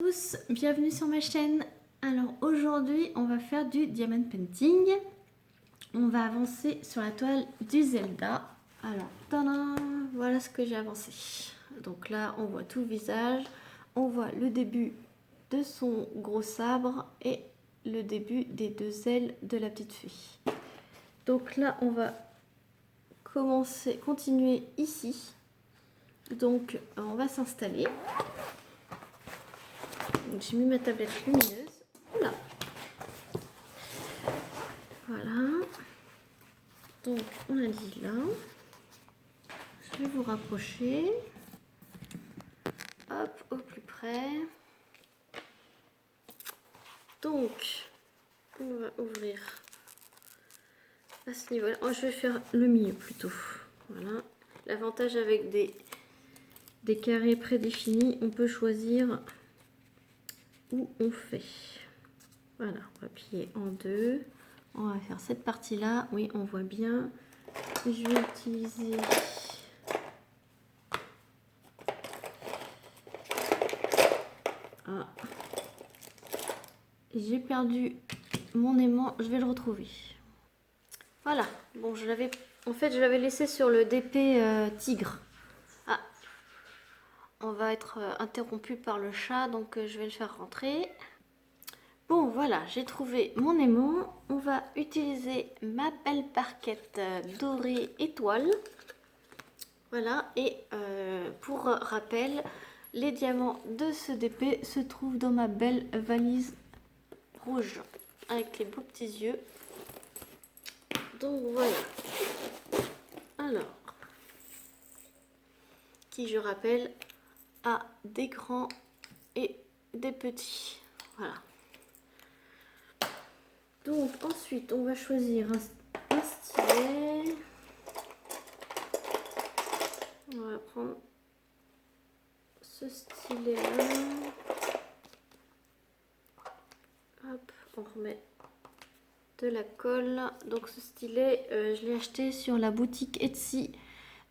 Tous, bienvenue sur ma chaîne. Alors aujourd'hui on va faire du diamond painting. On va avancer sur la toile du Zelda. Alors tadam, voilà ce que j'ai avancé. Donc là on voit tout le visage, on voit le début de son gros sabre et le début des deux ailes de la petite fée. Donc là on va continuer ici. Donc on va s'installer. J'ai mis ma tablette lumineuse. Oula. Voilà. Donc on a dit là. Je vais vous rapprocher. Hop, au plus près. Donc on va ouvrir à ce niveau-là. Oh, je vais faire le milieu plutôt. Voilà. L'avantage avec des carrés prédéfinis, on peut choisir où on fait. Voilà, on va plier en deux. On va faire cette partie-là. Oui, on voit bien. Je vais utiliser j'ai perdu mon aimant, je vais le retrouver. Voilà, bon, je l'avais laissé sur le DP tigre. Ah, on va être interrompu par le chat, donc je vais le faire rentrer. Bon, voilà, j'ai trouvé mon aimant. On va utiliser ma belle barquette dorée étoile. Voilà, et pour rappel, les diamants de ce DP se trouvent dans ma belle valise rouge avec les beaux petits yeux. Donc voilà. Alors, qui je rappelle a des grands et des petits. Voilà. Donc ensuite, on va choisir un stylet. On va prendre ce stylet-là. Hop, on remet de la colle. Donc ce stylet, je l'ai acheté sur la boutique Etsy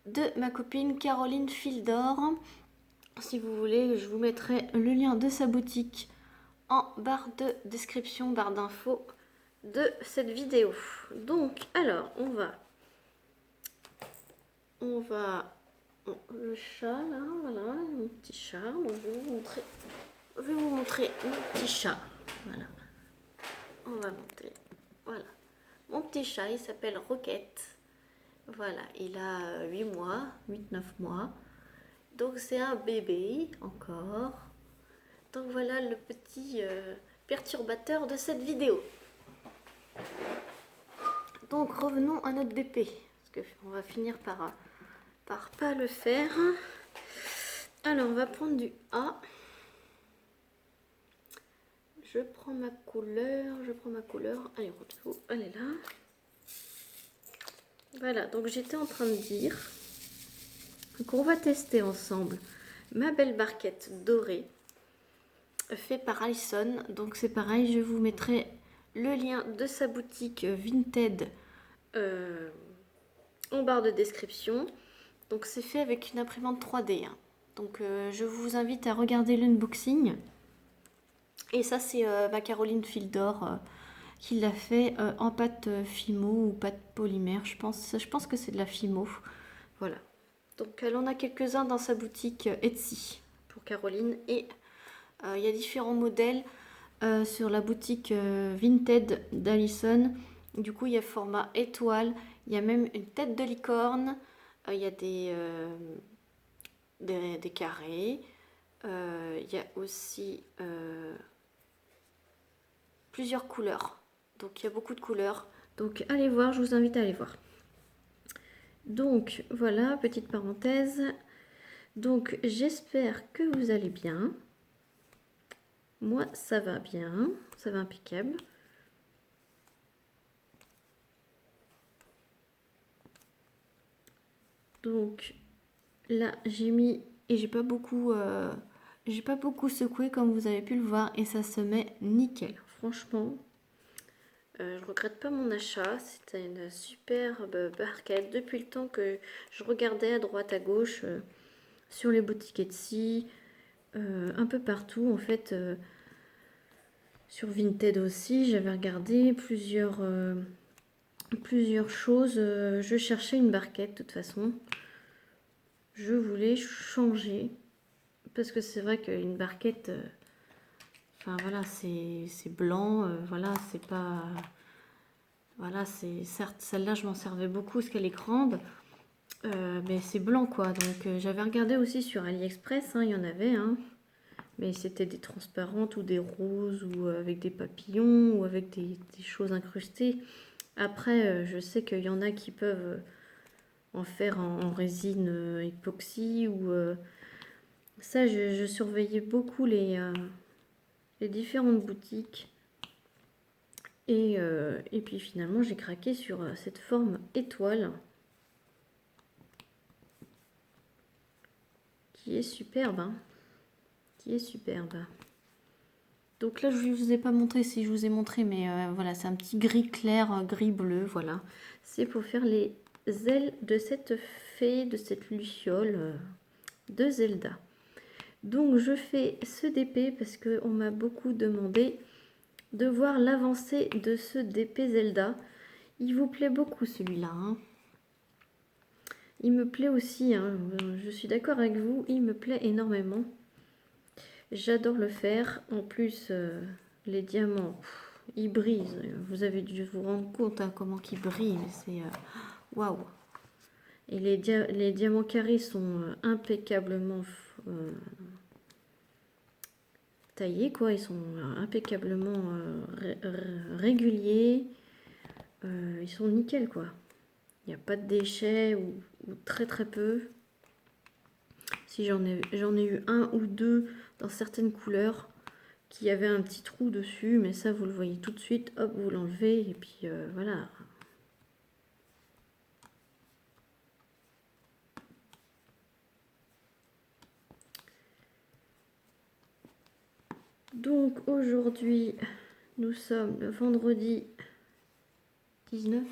de ma copine Caroline Fildor. Si vous voulez, je vous mettrai le lien de sa boutique en barre de description, barre d'infos de cette vidéo. Donc, alors, on va le chat là, voilà, mon petit chat. Donc, je vais vous montrer mon petit chat. Voilà, on va monter. Voilà, mon petit chat, il s'appelle Roquette. Voilà, il a 8 mois, 8-9 mois. Donc c'est un bébé encore. Donc voilà le petit perturbateur de cette vidéo. Donc revenons à notre DP, parce qu'on va finir par pas le faire. Alors on va prendre du A. Je prends ma couleur, Allez, retrouve, elle est là. Voilà, donc j'étais en train de dire qu'on va tester ensemble ma belle barquette dorée fait par Alison. Donc c'est pareil, je vous mettrai le lien de sa boutique Vinted en barre de description. Donc c'est fait avec une imprimante 3D. Hein. Donc je vous invite à regarder l'unboxing. Et ça c'est ma Caroline Fildor qui l'a fait en pâte Fimo ou pâte polymère. Je pense que c'est de la Fimo. Voilà. Donc elle en a quelques-uns dans sa boutique Etsy pour Caroline. Et il y a différents modèles sur la boutique Vinted d'Alison. Du coup, il y a format étoile, il y a même une tête de licorne, il y a des carrés, il y a aussi plusieurs couleurs. Donc, il y a beaucoup de couleurs. Donc, allez voir, je vous invite à aller voir. Donc, voilà, petite parenthèse. Donc, j'espère que vous allez bien. Moi, ça va bien, ça va impeccable. Donc là, j'ai mis et j'ai pas beaucoup secoué comme vous avez pu le voir et ça se met nickel. Franchement, je regrette pas mon achat. C'était une superbe barquette depuis le temps que je regardais à droite à gauche sur les boutiques Etsy. un peu partout en fait. Sur Vinted aussi, j'avais regardé plusieurs choses. Je cherchais une barquette de toute façon. Je voulais changer. Parce que c'est vrai qu'une barquette, enfin voilà, c'est blanc. Voilà, c'est pas... Voilà, c'est certes, celle-là, je m'en servais beaucoup parce qu'elle est grande. Mais c'est blanc quoi. Donc j'avais regardé aussi sur AliExpress, hein, il y en avait. Hein, mais c'était des transparentes ou des roses ou avec des papillons ou avec des choses incrustées. Après, je sais qu'il y en a qui peuvent en faire en résine époxy ou ça. Je surveillais beaucoup les différentes boutiques et puis finalement j'ai craqué sur cette forme étoile qui est superbe, hein, qui est superbe. Donc là, je ne vous ai pas montré, si je vous ai montré, mais voilà, c'est un petit gris clair, gris bleu, voilà. C'est pour faire les ailes de cette fée, de cette luciole de Zelda. Donc je fais ce DP parce qu'on m'a beaucoup demandé de voir l'avancée de ce DP Zelda. Il vous plaît beaucoup celui-là, hein. Il me plaît aussi, hein. Je suis d'accord avec vous, il me plaît énormément. J'adore le faire. En plus, les diamants, ils brisent. Vous avez dû vous rendre compte hein, comment ils brillent. C'est waouh. Et les diamants carrés sont impeccablement taillés, quoi. Ils sont impeccablement réguliers. Ils sont nickel, quoi. Il n'y a pas de déchets ou très très peu. Si j'en ai eu un ou deux dans certaines couleurs qui avait un petit trou dessus, mais ça vous le voyez tout de suite, hop, vous l'enlevez et puis voilà. Donc aujourd'hui, nous sommes le vendredi 19.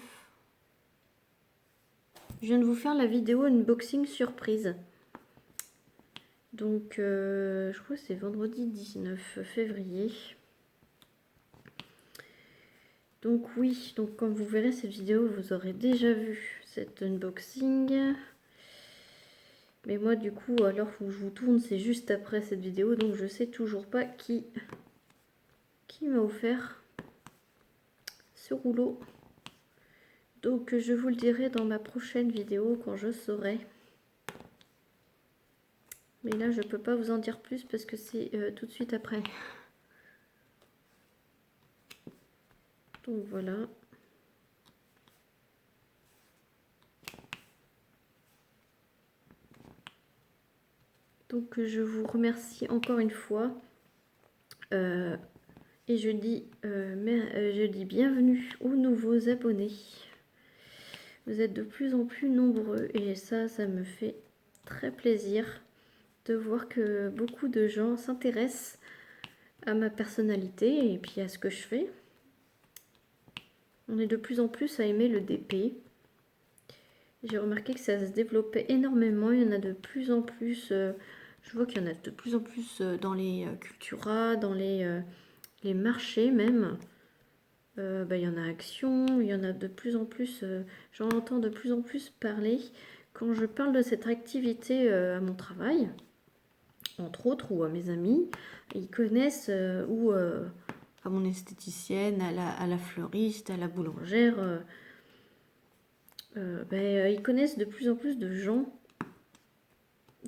Je viens de vous faire la vidéo unboxing surprise. Donc je crois que c'est vendredi 19 février. Donc oui, donc comme vous verrez cette vidéo, vous aurez déjà vu cet unboxing. Mais moi du coup, à l'heure où je vous tourne, c'est juste après cette vidéo, donc je sais toujours pas qui m'a offert ce rouleau. Donc je vous le dirai dans ma prochaine vidéo quand je saurai. Mais là je peux pas vous en dire plus parce que c'est tout de suite après. Donc voilà. Donc je vous remercie encore une fois. Et je dis bienvenue aux nouveaux abonnés. Vous êtes de plus en plus nombreux et ça me fait très plaisir de voir que beaucoup de gens s'intéressent à ma personnalité et puis à ce que je fais. On est de plus en plus à aimer le DP. J'ai remarqué que ça se développait énormément. Il y en a de plus en plus. Je vois qu'il y en a de plus en plus dans les Cultura, dans les marchés même. Il y en a Action. Il y en a de plus en plus. J'en entends de plus en plus parler quand je parle de cette activité à mon travail, entre autres, ou à mes amis. Ils connaissent ou à mon esthéticienne, à la fleuriste, à la boulangère. Ils connaissent de plus en plus de gens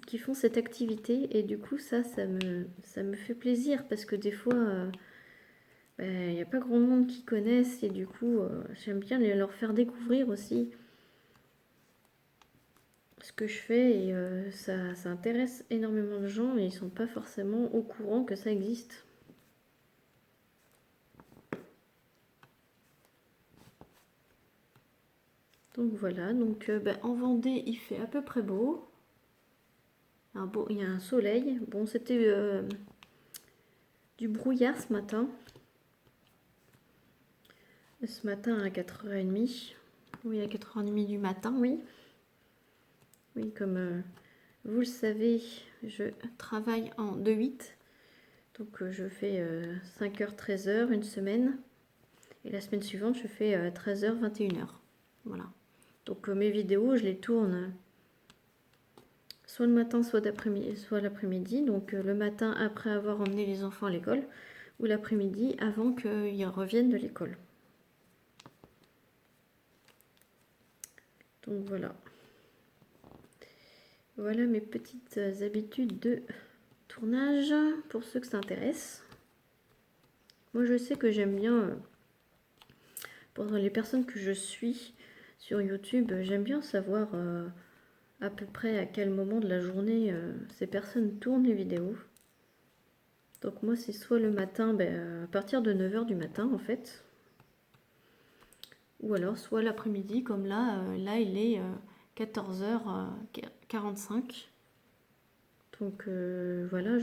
qui font cette activité et du coup ça me fait plaisir parce que des fois il n'y a pas grand monde qui connaissent et du coup j'aime bien leur faire découvrir aussi ce que je fais et ça intéresse énormément de gens et ils sont pas forcément au courant que ça existe. Donc voilà, donc en Vendée il fait à peu près beau. Il y a un soleil. Bon, c'était du brouillard ce matin. Ce matin à 4h30. Oui, à 4h30 du matin, oui. Oui, comme vous le savez, je travaille en 2-8. Donc je fais 5h, 13h une semaine. Et la semaine suivante, je fais 13h, 21h. Voilà. Donc mes vidéos, je les tourne soit le matin, soit l'après-midi. Donc le matin après avoir emmené les enfants à l'école, ou l'après-midi avant qu'ils reviennent de l'école. Donc voilà. Voilà mes petites habitudes de tournage pour ceux que ça intéresse. Moi je sais que j'aime bien, pour les personnes que je suis sur YouTube, j'aime bien savoir à peu près à quel moment de la journée ces personnes tournent les vidéos. Donc moi c'est soit le matin, à partir de 9h du matin en fait, ou alors soit l'après-midi comme là, là il est 14h45. Donc voilà,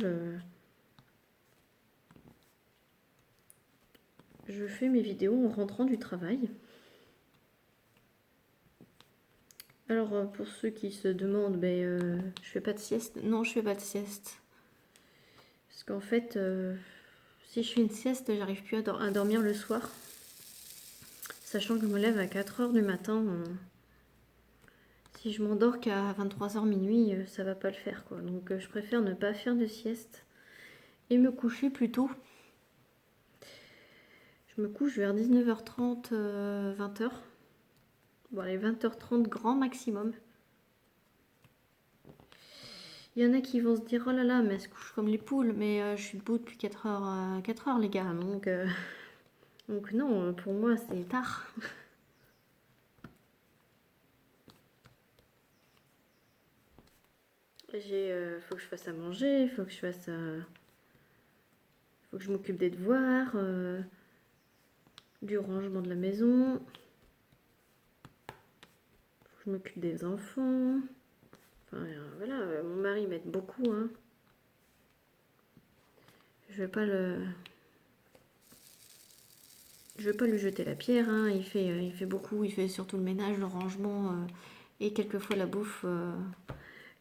je fais mes vidéos en rentrant du travail. Alors pour ceux qui se demandent, je fais pas de sieste. Non, je fais pas de sieste. Parce qu'en fait, si je fais une sieste, j'arrive plus à dormir le soir. Sachant que je me lève à 4h du matin. Si je m'endors qu'à 23h minuit, ça va pas le faire quoi. Donc je préfère ne pas faire de sieste et me coucher plus tôt. Je me couche vers 19h30, 20h. Bon, allez, 20h30 grand maximum. Il y en a qui vont se dire, oh là là, mais elle se couche comme les poules, mais je suis debout depuis 4 heures les gars. Donc non, pour moi c'est tard. Faut que je fasse à manger, faut que je fasse faut que je m'occupe des devoirs, du rangement de la maison. Faut que je m'occupe des enfants. Enfin voilà, mon mari m'aide beaucoup, hein. Je vais pas lui jeter la pierre, hein. Il fait beaucoup, il fait surtout le ménage, le rangement et quelquefois la bouffe,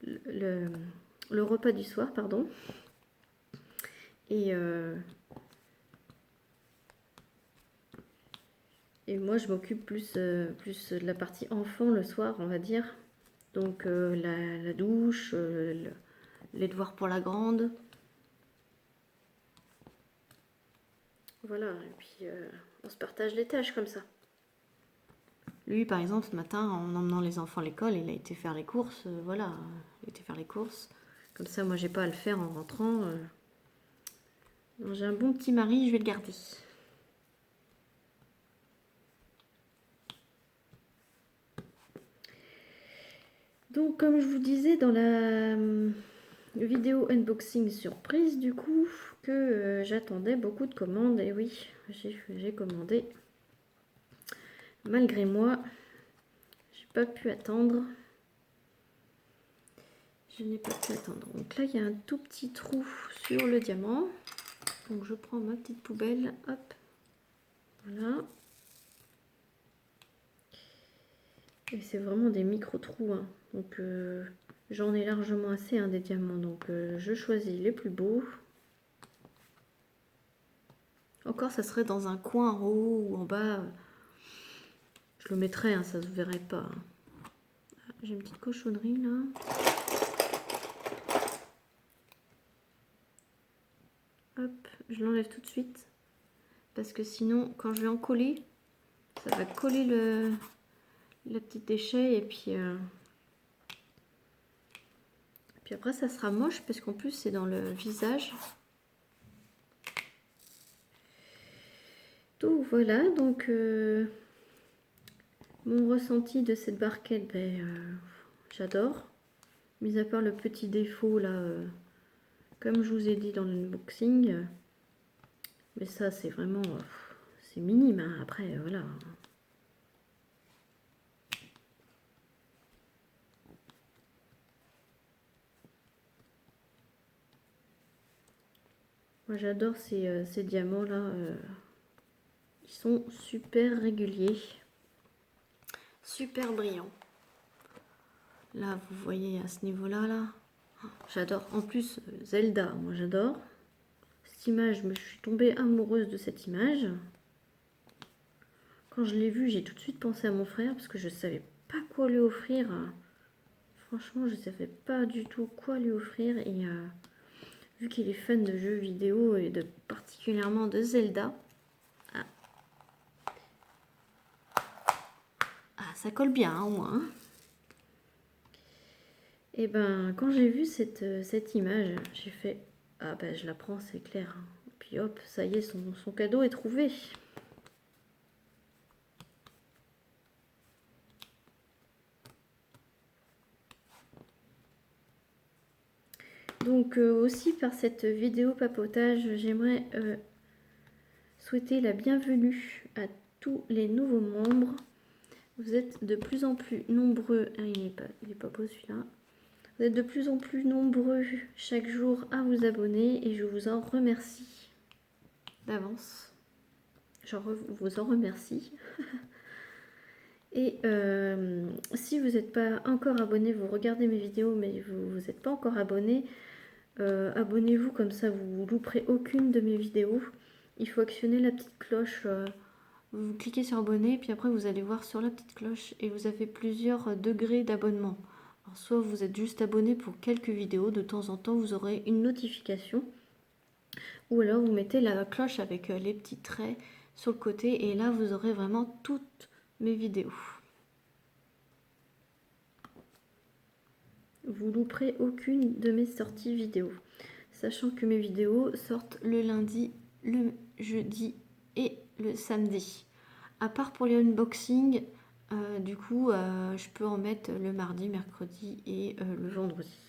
le repas du soir, pardon. Et moi, je m'occupe plus de la partie enfant le soir, on va dire. Donc la douche, les devoirs pour la grande. Voilà, et puis on se partage les tâches comme ça. Lui, par exemple, ce matin, en emmenant les enfants à l'école, il a été faire les courses. Voilà, il a été faire les courses. Comme ça, moi, j'ai pas à le faire en rentrant. J'ai un bon petit mari, je vais le garder. Donc, comme je vous disais dans la vidéo unboxing surprise, du coup, que j'attendais beaucoup de commandes. Et oui, j'ai commandé. Malgré moi, j'ai pas pu attendre. Je n'ai pas pu attendre. Donc là, il y a un tout petit trou sur le diamant. Donc je prends ma petite poubelle. Hop. Voilà. Et c'est vraiment des micro-trous. Hein. Donc j'en ai largement assez des diamants. Donc je choisis les plus beaux. Encore, ça serait dans un coin en haut ou en bas. Je le mettrais, ça ne se verrait pas. J'ai une petite cochonnerie là. Hop, je l'enlève tout de suite. Parce que sinon, quand je vais en coller, ça va coller le petit déchet. Et puis après, ça sera moche parce qu'en plus, c'est dans le visage. Donc voilà, donc mon ressenti de cette barquette, j'adore. Mis à part le petit défaut là, comme je vous ai dit dans l'unboxing. Mais ça, c'est vraiment... c'est minime, hein. Après, voilà. Moi, j'adore ces diamants-là. Ils sont super réguliers. Super brillants. Là, vous voyez à ce niveau-là, là. J'adore. En plus, Zelda, moi j'adore. Cette image, je me suis tombée amoureuse de cette image. Quand je l'ai vue, j'ai tout de suite pensé à mon frère parce que je savais pas quoi lui offrir. Franchement, je savais pas du tout quoi lui offrir. Et vu qu'il est fan de jeux vidéo et de particulièrement de Zelda, ah, ça colle bien hein, au moins. Hein. Et ben, quand j'ai vu cette image, j'ai fait ah ben je la prends, c'est clair. Puis hop, ça y est, son cadeau est trouvé. Donc aussi par cette vidéo papotage, j'aimerais souhaiter la bienvenue à tous les nouveaux membres. Vous êtes de plus en plus nombreux. Ah, il est pas beau celui-là. Vous êtes de plus en plus nombreux chaque jour à vous abonner et je vous en remercie d'avance. Je vous en remercie. Et si vous n'êtes pas encore abonné, vous regardez mes vidéos mais vous n'êtes pas encore abonné, abonnez-vous comme ça vous ne louperez aucune de mes vidéos. Il faut actionner la petite cloche. Vous cliquez sur abonner, puis après vous allez voir sur la petite cloche et vous avez plusieurs degrés d'abonnement. Soit vous êtes juste abonné pour quelques vidéos, de temps en temps vous aurez une notification. Ou alors vous mettez la cloche avec les petits traits sur le côté et là vous aurez vraiment toutes mes vidéos. Vous louperez aucune de mes sorties vidéo. Sachant que mes vidéos sortent le lundi, le jeudi et le samedi. À part pour les unboxings, du coup, je peux en mettre le mardi, mercredi et le vendredi.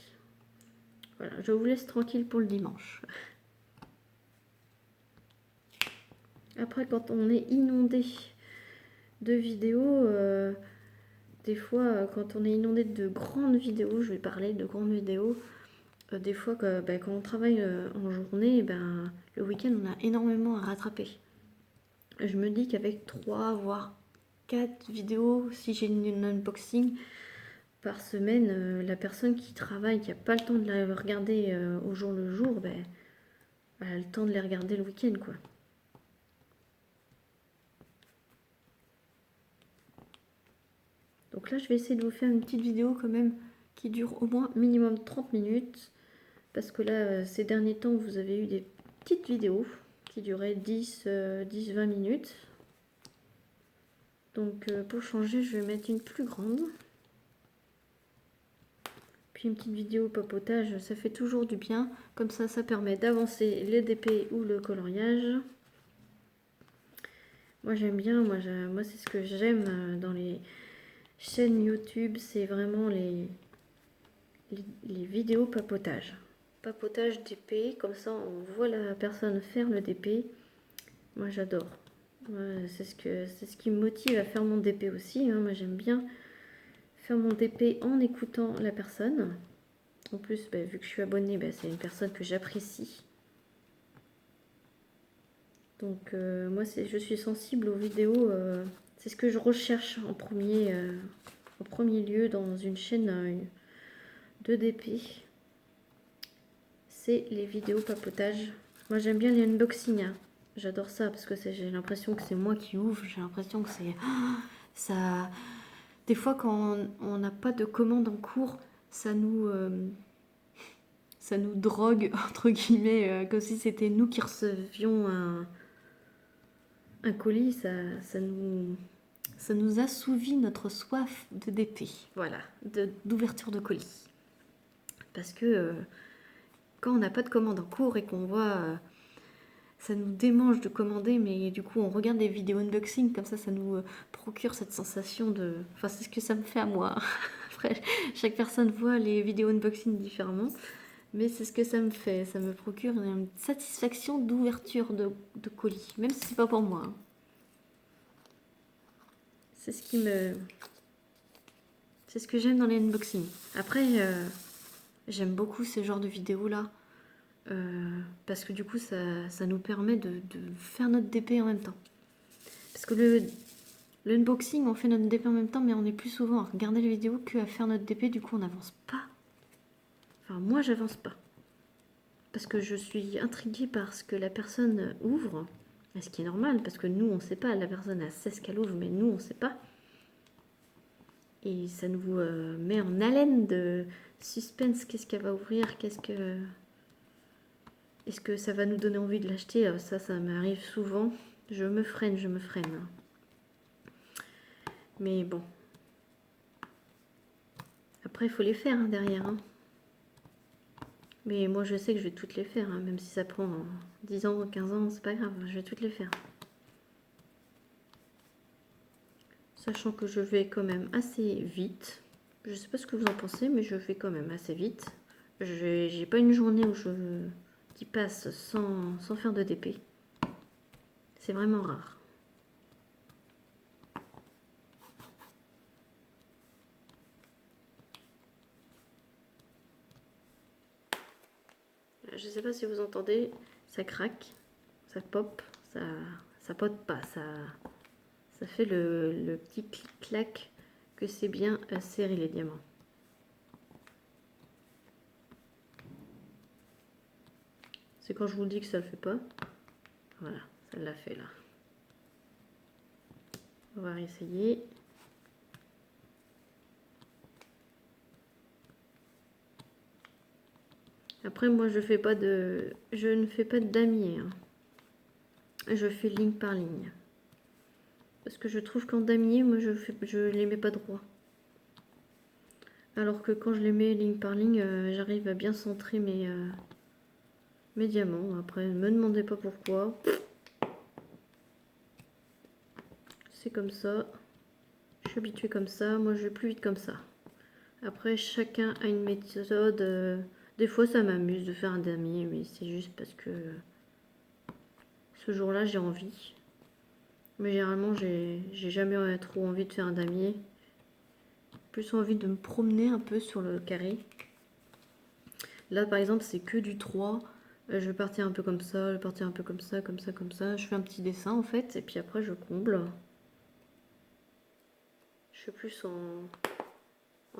Voilà, je vous laisse tranquille pour le dimanche. Après, quand on est inondé de vidéos, des fois, quand on est inondé de grandes vidéos, je vais parler de grandes vidéos, des fois, quand on travaille en journée, le week-end, on a énormément à rattraper. Je me dis qu'avec 3, voire 4 vidéos, si j'ai une unboxing par semaine, la personne qui travaille, qui n'a pas le temps de la regarder au jour le jour, elle a le temps de les regarder le week-end, quoi. Donc là, je vais essayer de vous faire une petite vidéo quand même qui dure au moins minimum 30 minutes. Parce que là, ces derniers temps, vous avez eu des petites vidéos qui duraient 10-20 minutes. Donc pour changer, je vais mettre une plus grande. Puis une petite vidéo papotage, ça fait toujours du bien. Comme ça permet d'avancer les DP ou le coloriage. Moi j'aime bien, moi c'est ce que j'aime dans les chaînes YouTube, c'est vraiment les vidéos papotage. Papotage d'épée, comme ça on voit la personne faire le DP. Moi j'adore. C'est ce qui me motive à faire mon DP aussi. Hein. Moi j'aime bien faire mon DP en écoutant la personne. En plus, vu que je suis abonnée, c'est une personne que j'apprécie. Donc moi je suis sensible aux vidéos. C'est ce que je recherche en premier lieu dans une chaîne de DP. C'est les vidéos papotage. Moi j'aime bien les unboxings. Hein. J'adore ça parce que j'ai l'impression que c'est moi qui ouvre. J'ai l'impression que c'est ça. Des fois quand on n'a pas de commande en cours, ça nous drogue entre guillemets, comme si c'était nous qui recevions un colis. Ça nous assouvit notre soif de DP. Voilà, d'ouverture de colis. Parce que quand on n'a pas de commande en cours et qu'on voit, ça nous démange de commander, mais du coup on regarde des vidéos unboxing, comme ça nous procure cette sensation de... Enfin c'est ce que ça me fait à moi. Après chaque personne voit les vidéos unboxing différemment, mais c'est ce que ça me fait. Ça me procure une satisfaction d'ouverture de colis, même si c'est pas pour moi. Hein. C'est ce que j'aime dans les unboxings. Après... j'aime beaucoup ce genre de vidéos là parce que du coup ça nous permet de faire notre DP en même temps. Parce que l'unboxing, on fait notre DP en même temps, mais on est plus souvent à regarder les vidéos qu'à faire notre DP, du coup on n'avance pas. Enfin, moi, j'avance pas. Parce que je suis intriguée par ce que la personne ouvre. Et ce qui est normal, parce que nous, on ne sait pas. La personne, elle sait ce qu'elle ouvre, mais nous, on ne sait pas. Et ça nous met en haleine de suspense. Qu'est-ce qu'elle va ouvrir? Est-ce que ça va nous donner envie de l'acheter? Ça m'arrive souvent. Je me freine. Mais bon. Après, il faut les faire derrière. Mais moi, je sais que je vais toutes les faire. Même si ça prend 10 ans, 15 ans, c'est pas grave. Je vais toutes les faire. Sachant que je vais quand même assez vite. Je sais pas ce que vous en pensez, mais je vais quand même assez vite. J'ai pas une journée qui passe sans faire de DP. C'est vraiment rare. Je sais pas si vous entendez, ça craque, ça pop, ça pop pas, ça fait le petit clic-clac que c'est bien serré les diamants. C'est quand je vous dis que ça le fait pas. Voilà, ça l'a fait là. On va réessayer. Après, moi, je ne fais pas de damier. Je fais ligne par ligne. Parce que je trouve qu'en damier, moi, je les mets pas droit. Alors que quand je les mets ligne par ligne, j'arrive à bien centrer mes diamants. Après, ne me demandez pas pourquoi. C'est comme ça. Je suis habituée comme ça. Moi, je vais plus vite comme ça. Après, chacun a une méthode. Des fois, ça m'amuse de faire un damier, mais c'est juste parce que ce jour-là, j'ai envie. Mais généralement, j'ai jamais trop envie de faire un damier. Plus envie de me promener un peu sur le carré. Là, par exemple, c'est que du 3. Je vais partir un peu comme ça, je vais partir un peu comme ça, comme ça, comme ça. Je fais un petit dessin, en fait, et puis après, je comble. Je suis plus en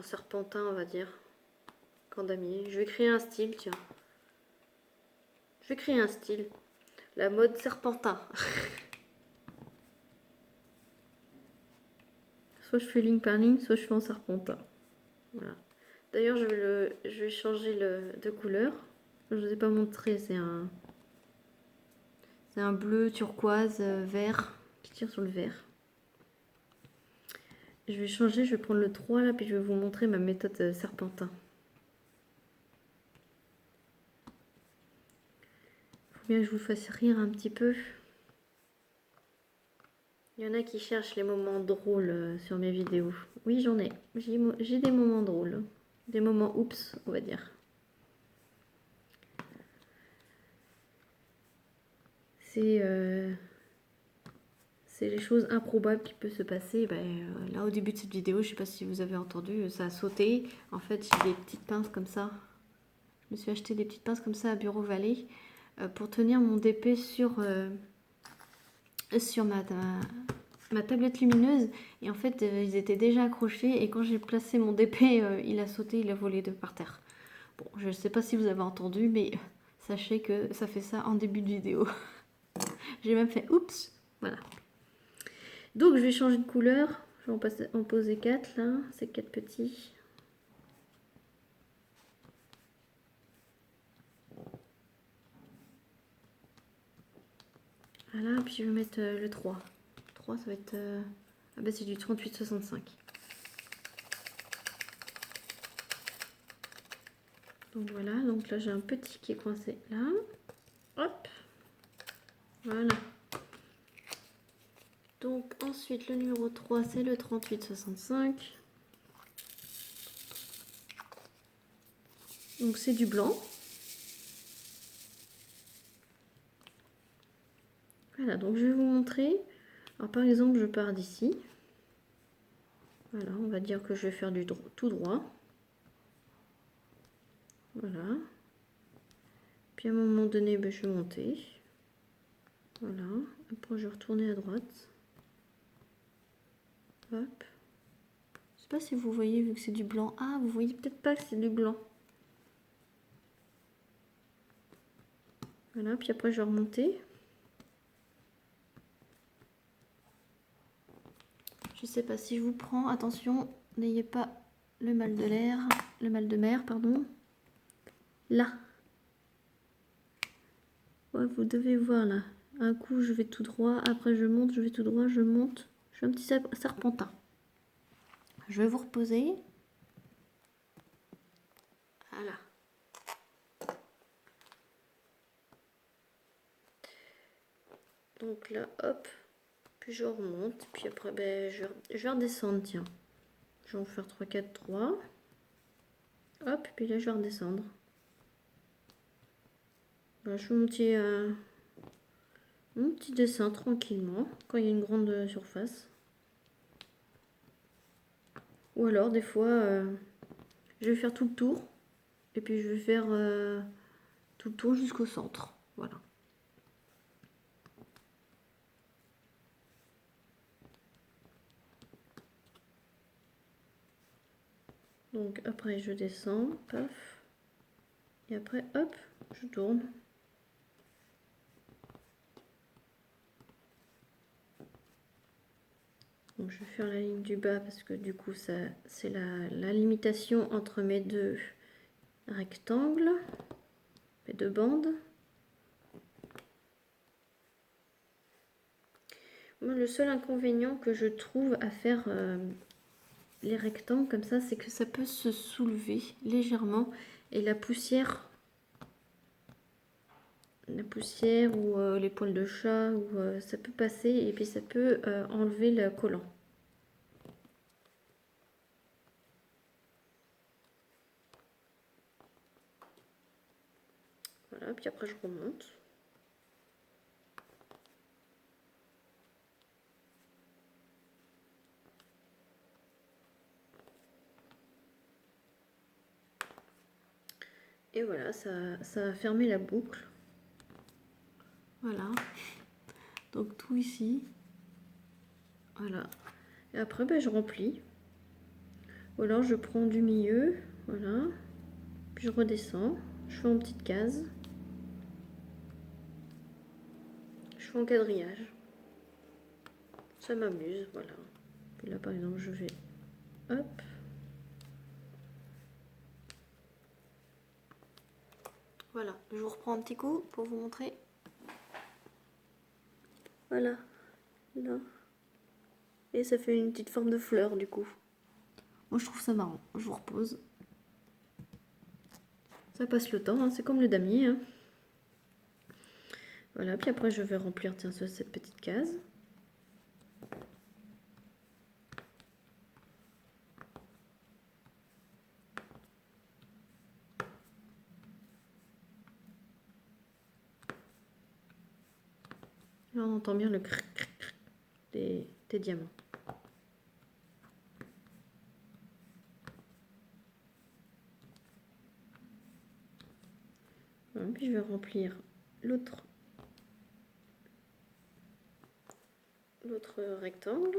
serpentin, on va dire, qu'en damier. Je vais créer un style, tiens. Je vais créer un style. La mode serpentin. Soit je fais ligne par ligne, soit je fais en serpentin. Voilà. D'ailleurs, je vais changer de couleur. Je ne vous ai pas montré, c'est un bleu turquoise vert qui tire sur le vert. Je vais changer, je vais prendre le 3 là, puis je vais vous montrer ma méthode serpentin. Faut bien que je vous fasse rire un petit peu. Il y en a qui cherchent les moments drôles sur mes vidéos. Oui, j'en ai. J'ai des moments drôles. Des moments oups, on va dire. C'est les choses improbables qui peuvent se passer. Là, au début de cette vidéo, je ne sais pas si vous avez entendu, ça a sauté. En fait, j'ai des petites pinces comme ça. Je me suis acheté des petites pinces comme ça à Bureau Vallée pour tenir mon DP sur ma tablette lumineuse. Et en fait, ils étaient déjà accrochés. Et quand j'ai placé mon DP, il a sauté, il a volé de par terre. Bon, je ne sais pas si vous avez entendu, mais sachez que ça fait ça en début de vidéo. J'ai même fait oups, voilà. Donc je vais changer de couleur. Je vais en poser 4 là, c'est 4 petits. Voilà, puis je vais mettre le 3. 3 ça va être... Ah bah c'est du 38,65. Donc voilà, donc là j'ai un petit qui est coincé là. Hop. Voilà. Donc ensuite le numéro 3 c'est le 38,65. Donc c'est du blanc. Voilà, donc je vais vous montrer. Alors par exemple, je pars d'ici. Voilà, on va dire que je vais faire du tout droit. Voilà. Puis à un moment donné, je vais monter. Voilà. Après, je vais retourner à droite. Hop. Je sais pas si vous voyez, vu que c'est du blanc. Ah, vous voyez peut-être pas que c'est du blanc. Voilà, puis après je vais remonter. Je sais pas si je vous prends, attention, n'ayez pas le mal de l'air, le mal de mer, pardon. Là. Ouais, vous devez voir là. Un coup, je vais tout droit, après je monte, je vais tout droit, je monte. Je fais un petit serpentin. Je vais vous reposer. Voilà. Donc là, hop, puis je remonte, puis après, ben, je vais redescendre, tiens. Je vais en faire 3, 4, 3. Hop, puis là, je vais redescendre. Voilà, je fais mon petit dessin tranquillement, quand il y a une grande surface. Ou alors, des fois, je vais faire tout le tour, et puis je vais faire tout le tour jusqu'au centre. Voilà. Donc après je descends, paf, et après hop, je tourne. Donc je vais faire la ligne du bas parce que du coup ça c'est la limitation entre mes deux rectangles, mes deux bandes. Moi, le seul inconvénient que je trouve à faire les rectangles comme ça, c'est que ça peut se soulever légèrement et la poussière ou les poils de chat, ou ça peut passer et puis ça peut enlever le collant. Voilà, puis après je remonte. Et voilà, ça va fermer la boucle. Voilà. Donc tout ici. Voilà. Et après, ben, je remplis. Ou alors je prends du milieu. Voilà. Puis je redescends. Je fais en petite case. Je fais en quadrillage. Ça m'amuse, voilà. Puis là, par exemple, je vais... Hop. Voilà. Je vous reprends un petit coup pour vous montrer. Voilà. Là. Et ça fait une petite forme de fleur, du coup. Moi, je trouve ça marrant. Je vous repose. Ça passe le temps, hein. C'est comme le damier, hein. Voilà, puis après je vais remplir, tiens, cette petite case. Là, on entend bien le cric des diamants. Voilà, puis je vais remplir l'autre rectangle.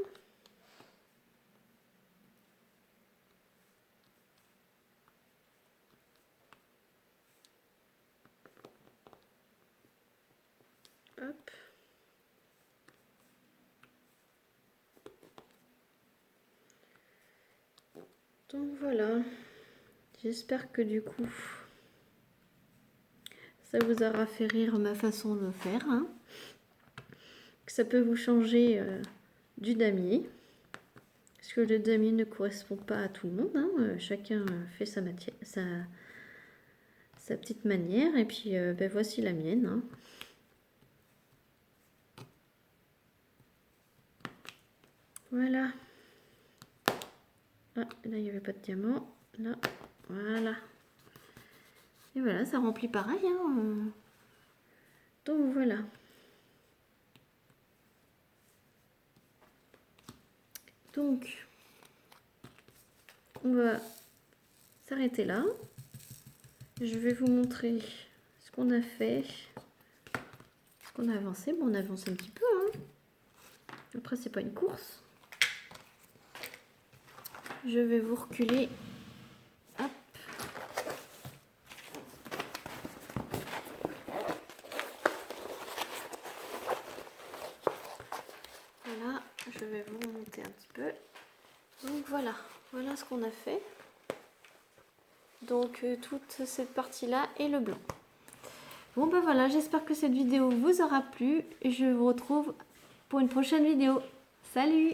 Hop. Donc voilà, j'espère que du coup ça vous aura fait rire ma façon de faire, hein. Que ça peut vous changer du damier, parce que le damier ne correspond pas à tout le monde, hein. Chacun fait sa petite manière, et puis ben voici la mienne, hein. Voilà. Ah, là il n'y avait pas de diamant, là, voilà. Et voilà, ça remplit pareil, hein. Donc voilà. Donc, on va s'arrêter là. Je vais vous montrer ce qu'on a fait, ce qu'on a avancé. Bon, on a avancé un petit peu, hein. Après, c'est pas une course. Je vais vous reculer. Hop. je vais vous remonter un petit peu. Donc voilà, voilà ce qu'on a fait. Donc toute cette partie-là et le blanc. Bon ben voilà, j'espère que cette vidéo vous aura plu. Je vous retrouve pour une prochaine vidéo. Salut!